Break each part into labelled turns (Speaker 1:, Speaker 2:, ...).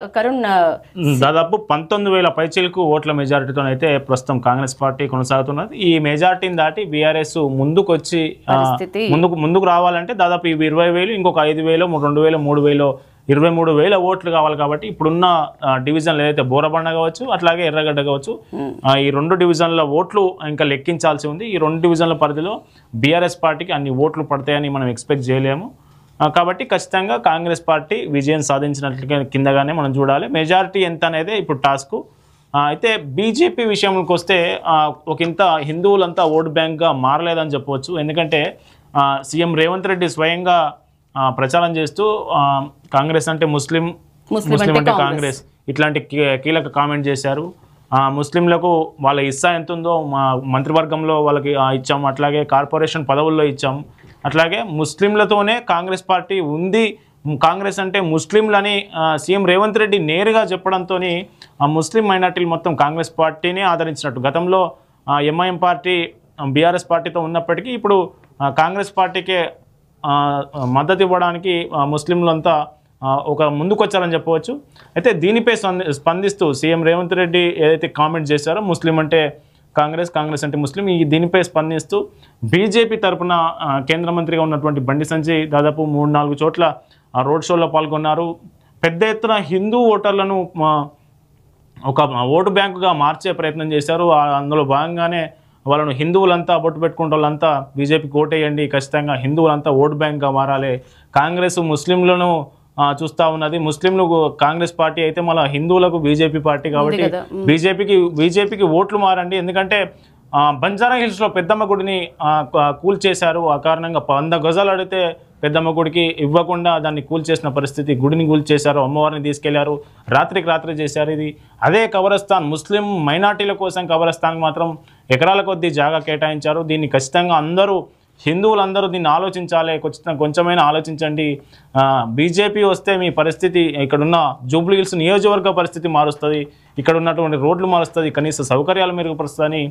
Speaker 1: కరుణ్
Speaker 2: దాదాపు 19,000 పైచిలకు ఓట్ల మెజారిటీతోనైతే ప్రస్తుతం కాంగ్రెస్ పార్టీ కొనసాగుతున్నది. ఈ మెజారిటీని దాటి బీఆర్ఎస్ ముందుకు వచ్చి ముందుకు రావాలంటే దాదాపు 20,000 ఇంకొక 5,000 2,000 3,000 23,000 ఓట్లు కావాలి. కాబట్టి ఇప్పుడున్న డివిజన్లు ఏదైతే బోరబండ కావచ్చు అట్లాగే ఎర్రగడ్డ కావచ్చు ఈ రెండు డివిజన్ల ఓట్లు ఇంకా లెక్కించాల్సి ఉంది. ఈ రెండు డివిజన్ల పరిధిలో బీఆర్ఎస్ పార్టీకి అన్ని ఓట్లు పడతాయని మనం ఎక్స్పెక్ట్ చేయలేము. కాబట్టి ఖచ్చితంగా కాంగ్రెస్ పార్టీ విజయం సాధించినట్లుగా కిందగానే మనం చూడాలి. మెజారిటీ ఎంత అనేది ఇప్పుడు టాస్క్. అయితే బీజేపీ విషయంలోకి వస్తే ఒకంత హిందువులంతా ఓటు బ్యాంక్గా మారలేదని చెప్పవచ్చు. ఎందుకంటే సీఎం రేవంత్ రెడ్డి స్వయంగా ప్రచారం చేస్తూ కాంగ్రెస్ అంటే ముస్లిం అంటే కాంగ్రెస్ ఇట్లాంటి కీలక కామెంట్ చేశారు. ముస్లింలకు వాళ్ళ హిస్సా ఎంత ఉందో మా మంత్రివర్గంలో వాళ్ళకి ఇచ్చాము, అట్లాగే కార్పొరేషన్ పదవుల్లో ఇచ్చాము, అట్లాగే ముస్లింలతోనే కాంగ్రెస్ పార్టీ ఉంది, కాంగ్రెస్ అంటే ముస్లింలని సీఎం రేవంత్ రెడ్డి నేరుగా చెప్పడంతో ఆ ముస్లిం మైనార్టీలు మొత్తం కాంగ్రెస్ పార్టీని ఆదరించినట్టు. గతంలో ఎంఐఎం పార్టీ బీఆర్ఎస్ పార్టీతో ఉన్నప్పటికీ ఇప్పుడు కాంగ్రెస్ పార్టీకే మద్దతు ఇవ్వడానికి ముస్లింలంతా ఒక ముందుకొచ్చారని చెప్పవచ్చు. అయితే దీనిపై స్పందిస్తూ సీఎం రేవంత్ రెడ్డి ఏదైతే కామెంట్ చేశారో ముస్లిం అంటే కాంగ్రెస్, కాంగ్రెస్ అంటే ముస్లిం, దీనిపై స్పందిస్తూ బీజేపీ తరఫున కేంద్ర మంత్రిగా ఉన్నటువంటి బండి సంజయ్ దాదాపు 3-4 చోట్ల రోడ్ షోలో పాల్గొన్నారు. పెద్ద ఎత్తున హిందూ ఓటర్లను ఒక ఓటు బ్యాంకుగా మార్చే ప్రయత్నం చేశారు. అందులో భాగంగానే వాళ్ళను హిందువులంతా బొట్టు పెట్టుకుంటే వాళ్ళంతా బీజేపీకి ఓటేయండి, ఖచ్చితంగా హిందువులంతా ఓటు బ్యాంక్గా మారాలి, కాంగ్రెస్ ముస్లింలను చూస్తూ ఉన్నది, ముస్లింలు కాంగ్రెస్ పార్టీ అయితే మళ్ళీ హిందువులకు బీజేపీ పార్టీ కాబట్టి బీజేపీకి ఓట్లు మారండి. ఎందుకంటే బంజారా హిల్స్లో పెద్దమ్మ గుడిని కూల్చేశారు. ఆ కారణంగా 100 గజాలు అడిగితే పెద్దమ్మ గుడికి ఇవ్వకుండా దాన్ని కూల్చేసిన పరిస్థితి, గుడిని కూల్చేశారు, అమ్మవారిని తీసుకెళ్లారు, రాత్రికి రాత్రి చేశారు. ఇది అదే కబరస్థాన్, ముస్లిం మైనార్టీల కోసం కబరస్థాన్కి మాత్రం ఎకరాల కొద్దీ జాగా కేటాయించారు. దీన్ని ఖచ్చితంగా అందరూ హిందువులందరూ దీన్ని ఆలోచించాలి, కొంచెమైనా ఆలోచించండి. బీజేపీ వస్తే మీ పరిస్థితి ఇక్కడున్న జూబ్లీ హిల్స్ నియోజకవర్గ పరిస్థితి మారుస్తుంది, ఇక్కడ ఉన్నటువంటి రోడ్లు మారుస్తుంది, కనీస సౌకర్యాలు మెరుగుపరుస్తుందని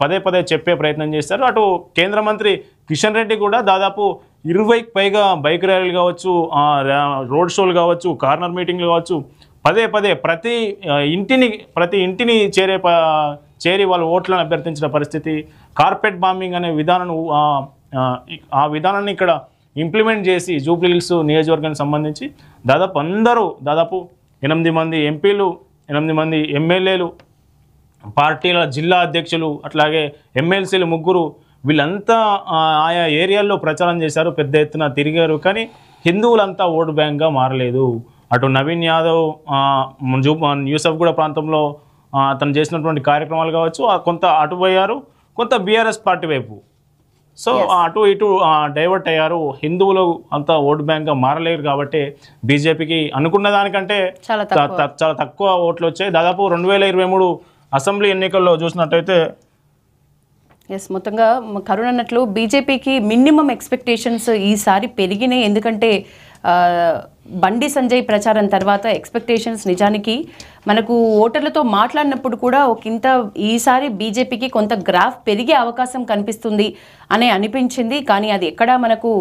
Speaker 2: పదే పదే చెప్పే ప్రయత్నం చేశారు. అటు కేంద్ర మంత్రి కిషన్ రెడ్డి కూడా దాదాపు 20కి పైగా బైక్ ర్యాలీలు కావచ్చు, రోడ్ షోలు కావచ్చు, కార్నర్ మీటింగ్లు కావచ్చు, పదే పదే ప్రతి ఇంటిని చేరి వాళ్ళు ఓట్లను అభ్యర్థించిన పరిస్థితి. కార్పెట్ బాంబింగ్ అనే ఆ విధానాన్ని ఇక్కడ ఇంప్లిమెంట్ చేసి జూబ్లీ హిల్స్ నియోజకవర్గానికి సంబంధించి దాదాపు 8 మంది ఎంపీలు, 8 మంది ఎమ్మెల్యేలు, పార్టీల జిల్లా అధ్యక్షులు, అట్లాగే ఎమ్మెల్సీలు 3 వీళ్ళంతా ఆయా ఏరియాల్లో ప్రచారం చేశారు, పెద్ద ఎత్తున తిరిగారు. కానీ హిందువులంతా ఓటు బ్యాంక్గా మారలేదు. అటు నవీన్ యాదవ్ యూసఫ్గూడ ప్రాంతంలో అతను చేసినటువంటి కార్యక్రమాలు కావచ్చు కొంత అటు పోయారు, కొంత బీఆర్ఎస్ పార్టీ వైపు. సో అటు ఇటు డైవర్ట్ అయ్యారు. హిందువులు అంతా ఓటు బ్యాంక్గా మారలేరు కాబట్టి బీజేపీకి అనుకున్న దానికంటే చాలా తక్కువ ఓట్లు వచ్చాయి. దాదాపు 2023 అసెంబ్లీ ఎన్నికల్లో చూసినట్టయితే
Speaker 1: మొత్తంగా కరుణ్ అన్నట్లు బీజేపీకి మినిమం ఎక్స్పెక్టేషన్స్ ఈసారి పెరిగినాయి. ఎందుకంటే బండి సంజయ్ ప్రచారం తర్వాత ఎక్స్పెక్టేషన్స్ నిజానికి మనకు ఓటర్లతో మాట్లాడినప్పుడు కూడా ఒకంత ఈసారి బీజేపీకి కొంత గ్రాఫ్ పెరిగే అవకాశం కనిపిస్తుంది అని అనిపించింది. కానీ అది ఎక్కడా మనకు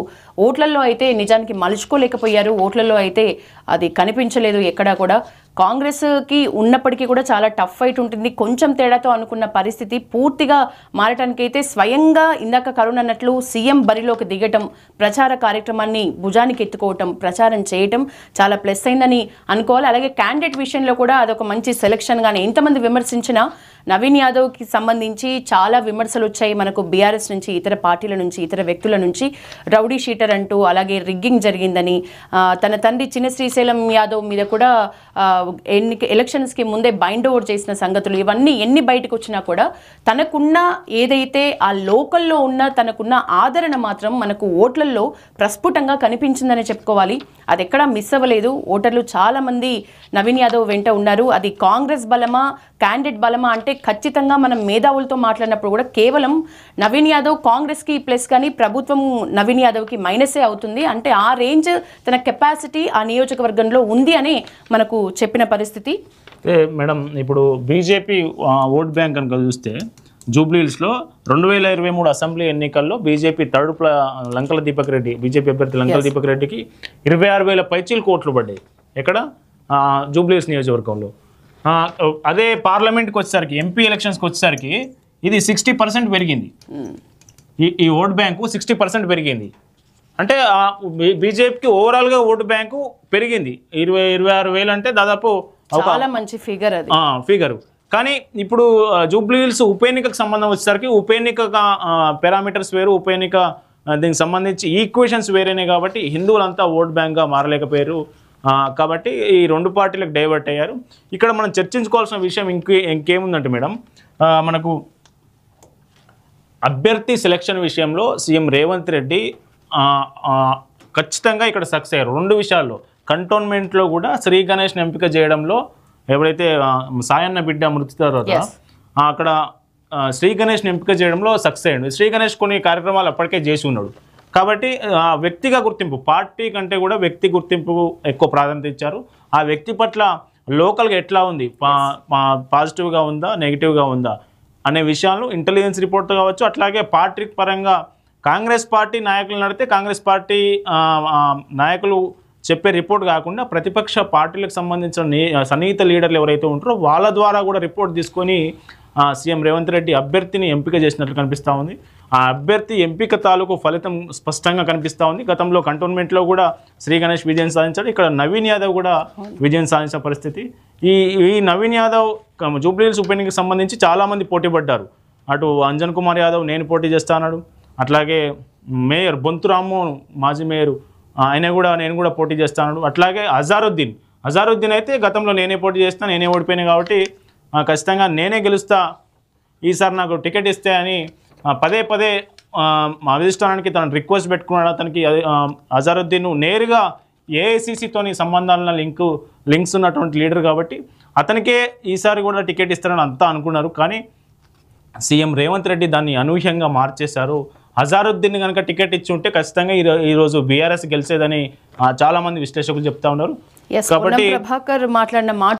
Speaker 1: ఓట్లలో అయితే నిజానికి మలుచుకోలేకపోయారు, ఓట్లలో అయితే అది కనిపించలేదు ఎక్కడా కూడా. కాంగ్రెస్కి ఉన్నప్పటికీ కూడా చాలా టఫ్ ఫైట్ ఉంటుంది. కొంచెం తేడాతో అనుకున్న పరిస్థితి పూర్తిగా మారటానికైతే స్వయంగా ఇందాక కరుణ్ అన్నట్లు సీఎం బరిలోకి దిగటం, ప్రచార కార్యక్రమాన్ని భుజానికి ఎత్తుకోవటం, ప్రచారం చేయటం చాలా ప్లస్ అయిందని అనుకోవాలి. అలాగే క్యాండిడేట్ విషయంలో కూడా అదొక మంచి సెలక్షన్. గానే ఎంతమంది విమర్శించినా నవీన్ యాదవ్కి సంబంధించి చాలా విమర్శలు వచ్చాయి మనకు బీఆర్ఎస్ నుంచి, ఇతర పార్టీల నుంచి, ఇతర వ్యక్తుల నుంచి. రౌడీ షీటర్ అంటూ, అలాగే రిగ్గింగ్ జరిగిందని, తన తండ్రి చిన్న శ్రీశైలం యాదవ్ మీద కూడా ఎలక్షన్స్కి ముందే బైండ్ ఓవర్ చేసిన సంగతులు, ఇవన్నీ ఎన్ని బయటకు వచ్చినా కూడా తనకున్న ఏదైతే ఆ లోకల్లో ఉన్న తనకున్న ఆదరణ మాత్రం మనకు ఓట్లలో ప్రస్ఫుటంగా కనిపించిందని చెప్పుకోవాలి. అది ఎక్కడా మిస్ అవ్వలేదు. ఓటర్లు చాలామంది నవీన్ యాదవ్ వెంట ఉన్నారు. అది కాంగ్రెస్ బలమా, క్యాండిడేట్ బలమా అంటే ఖచ్చితంగా మనం మేధావులతో మాట్లాడినప్పుడు కూడా కేవలం నవీన్ యాదవ్ కాంగ్రెస్కి ప్లస్, కానీ ప్రభుత్వం నవీన్ యాదవ్కి మైనసే అవుతుంది. అంటే ఆ రేంజ్ తన కెపాసిటీ ఆ నియోజకవర్గంలో ఉంది అని మనకు చెప్పిన పరిస్థితి.
Speaker 2: మేడం ఇప్పుడు బీజేపీ ఓట్ బ్యాంక్ కనుక చూస్తే జూబ్లీ హిల్స్లో 2023 అసెంబ్లీ ఎన్నికల్లో బీజేపీ లంకల దీపక్ రెడ్డి, బీజేపీ అభ్యర్థి లంకల దీపక్ రెడ్డికి 26,000 పైచీలకు ఓట్లు పడ్డాయి. ఎక్కడ జూబ్లీహిల్స్ నియోజకవర్గంలో. అదే పార్లమెంట్కి వచ్చేసరికి, ఎంపీ ఎలక్షన్స్కి వచ్చేసరికి ఇది 60% పెరిగింది. ఈ ఓట్ బ్యాంకు 60% పెరిగింది. అంటే బీజేపీకి ఓవరాల్గా ఓటు బ్యాంకు పెరిగింది. 26 వేలు అంటే దాదాపు
Speaker 1: చాలా మంచి ఫిగర్ అది,
Speaker 2: ఫిగరు. కానీ ఇప్పుడు జూబ్లీహిల్స్ ఉప ఎన్నికకు సంబంధం వచ్చేసరికి ఉప ఎన్నిక పారామీటర్స్ వేరు, ఉప ఎన్నిక దీనికి సంబంధించి ఈక్వేషన్స్ వేరేనే కాబట్టి హిందువులంతా ఓట్ బ్యాంక్గా మారలేకపోయారు. కాబట్టి ఈ రెండు పార్టీలకు డైవర్ట్ అయ్యారు. ఇక్కడ మనం చర్చించుకోవాల్సిన విషయం ఇంకేముందంటే మేడం, మనకు అభ్యర్థి సెలక్షన్ విషయంలో సీఎం రేవంత్ రెడ్డి ఖచ్చితంగా ఇక్కడ సక్సెస్ అయ్యారు. రెండు విషయాల్లో, కంటోన్మెంట్లో కూడా శ్రీ గణేష్ని ఎంపిక చేయడంలో, ఎవరైతే సాయన్న బిడ్డ మృతి తర్వాత అక్కడ శ్రీ గణేష్ని ఎంపిక చేయడంలో సక్సెస్ అయ్యాడు. శ్రీ గణేష్ కొన్ని కార్యక్రమాలు అప్పటికే చేసి ఉన్నాడు కాబట్టి వ్యక్తిగా గుర్తింపు, పార్టీ కంటే కూడా వ్యక్తి గుర్తింపు ఎక్కువ ప్రాధాన్యత ఇచ్చారు. ఆ వ్యక్తి పట్ల లోకల్గా ఎట్లా ఉంది, పాజిటివ్గా ఉందా నెగిటివ్గా ఉందా అనే విషయాలు ఇంటెలిజెన్స్ రిపోర్ట్ కావచ్చు, అట్లాగే పార్టీ పరంగా కాంగ్రెస్ పార్టీ నాయకులు నడితే కాంగ్రెస్ పార్టీ నాయకులు చెప్పే రిపోర్ట్ కాకుండా ప్రతిపక్ష పార్టీలకు సంబంధించిన సన్నిహిత లీడర్లు ఎవరైతే ఉంటారో వాళ్ళ ద్వారా కూడా రిపోర్ట్ తీసుకొని సీఎం రేవంత్ రెడ్డి అభ్యర్థిని ఎంపిక చేసినట్లు కనిపిస్తూ ఉంది. ఆ అభ్యర్థి ఎంపిక తాలూకు ఫలితం స్పష్టంగా కనిపిస్తూ ఉంది. గతంలో కంటోన్మెంట్లో కూడా శ్రీ గణేష్ విజయం సాధించాడు, ఇక్కడ నవీన్ యాదవ్ కూడా విజయం సాధించిన పరిస్థితి. ఈ నవీన్ యాదవ్ జూబ్లీహిల్స్ ఉప ఎన్నికకు సంబంధించి చాలామంది పోటీ పడ్డారు. అటు అంజన్ కుమార్ యాదవ్ నేను పోటీ చేస్తాడు, అట్లాగే మేయర్ బొంతు రామ్మోహన్ మాజీ మేయర్ నేను కూడా పోటీ చేస్తాను, అట్లాగే అజారుద్దీన్ అయితే గతంలో నేనే పోటీ చేస్తాను, నేనే ఓడిపోయాను కాబట్టి ఖచ్చితంగా నేనే గెలుస్తా, ఈసారి నాకు టికెట్ ఇస్తే అని పదే అధిష్టానానికి తను రిక్వెస్ట్ పెట్టుకున్నాడు. అతనికి అజారుద్దీన్ నేరుగా ఏఐసిసితోని సంబంధాల లింక్స్ ఉన్నటువంటి లీడర్ కాబట్టి అతనికే ఈసారి కూడా టికెట్ ఇస్తారని అంతా అనుకున్నారు. కానీ సీఎం రేవంత్ రెడ్డి దాన్ని అనూహ్యంగా మార్చేశారు. అజారుద్దీన్ కనుక టికెట్ ఇచ్చి ఉంటే ఖచ్చితంగా ఈరోజు బీఆర్ఎస్ గెలిచేదని చాలామంది విశ్లేషకులు చెప్తా ఉన్నారు.
Speaker 1: కాబట్టి ప్రభాకర్ మాట్లాడిన మాట